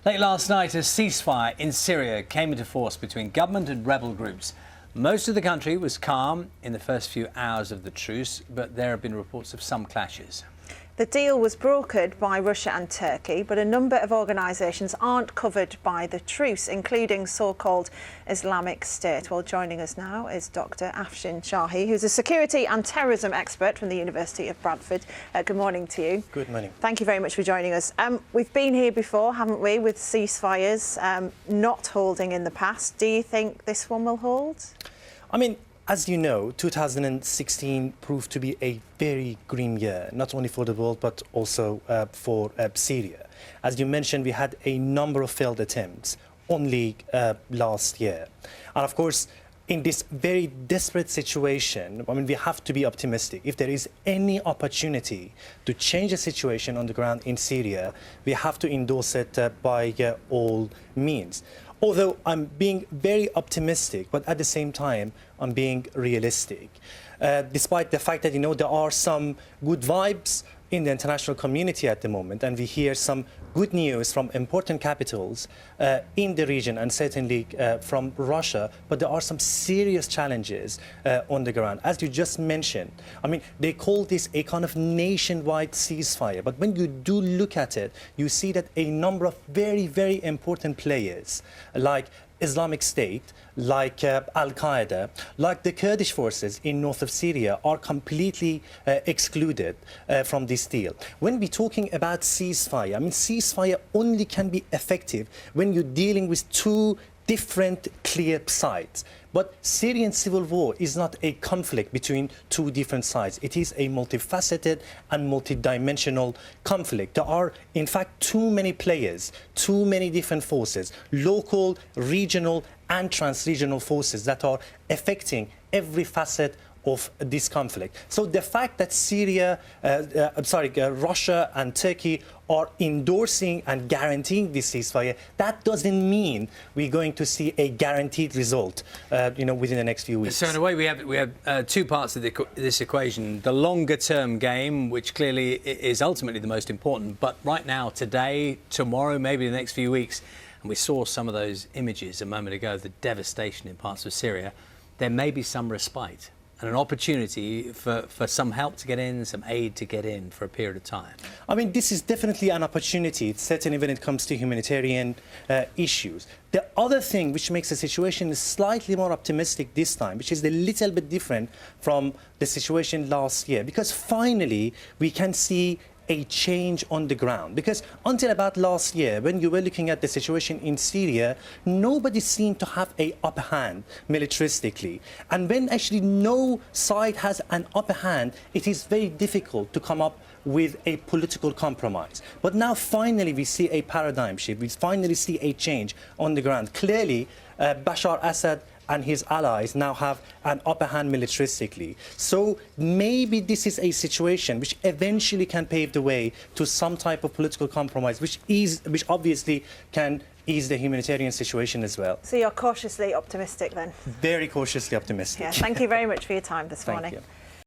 Late last night, a ceasefire in Syria came into force between government and rebel groups. Most of the country was calm in the first few hours of the truce, but there have been reports of some clashes. The deal was brokered by Russia and Turkey, but a number of organisations aren't covered by the truce, including so-called Islamic State. Well, joining us now is Dr Afshin Shahi, who's a security and terrorism expert from the University of Bradford. Good morning to you. Good morning. Thank you very much for joining us. We've been here before, haven't we, with ceasefires not holding in the past. Do you think this one will hold? I mean, as you know, 2016 proved to be a very grim year, not only for the world, but also for Syria. As you mentioned, we had a number of failed attempts only last year. And of course, in this very desperate situation, I mean, we have to be optimistic. If there is any opportunity to change the situation on the ground in Syria, we have to endorse it by all means. Although I'm being very optimistic, but at the same time, I'm being realistic. Despite the fact that, there are some good vibes in the international community at the moment, and we hear some good news from important capitals in the region and certainly from Russia, but there are some serious challenges on the ground. As you just mentioned, I mean, they call this a kind of nationwide ceasefire, but when you do look at it, you see that a number of very, very important players like Islamic State, like Al-Qaeda, like the Kurdish forces in north of Syria are completely excluded from this deal. When we're talking about ceasefire, I mean, ceasefire only can be effective when you're dealing with two different clear sides. But Syrian civil war is not a conflict between two different sides. It is a multifaceted and multidimensional conflict. There are, in fact, too many players, too many different forces, local, regional, and trans-regional forces that are affecting every facet of this conflict. So the fact that Russia and Turkey are endorsing and guaranteeing this ceasefire, that doesn't mean we're going to see a guaranteed result, within the next few weeks. So in a way, we have two parts of this equation: the longer-term game, which clearly is ultimately the most important. But right now, today, tomorrow, maybe the next few weeks, and we saw some of those images a moment ago, the devastation in parts of Syria. There may be some respite and an opportunity for some help to get in, some aid to get in for a period of time. I mean, this is definitely an opportunity, certainly when it comes to humanitarian issues. The other thing which makes the situation slightly more optimistic this time, which is a little bit different from the situation last year, because finally we can see a change on the ground. Because until about last year, when you were looking at the situation in Syria, nobody seemed to have an upper hand militaristically. And when actually no side has an upper hand, it is very difficult to come up with a political compromise. But now finally we see a paradigm shift. We finally see a change on the ground. Clearly, Bashar Assad and his allies now have an upper hand militaristically. So maybe this is a situation which eventually can pave the way to some type of political compromise, which obviously can ease the humanitarian situation as well. So you're cautiously optimistic then? Very cautiously optimistic. Yeah, thank you very much for your time this morning. Thank you.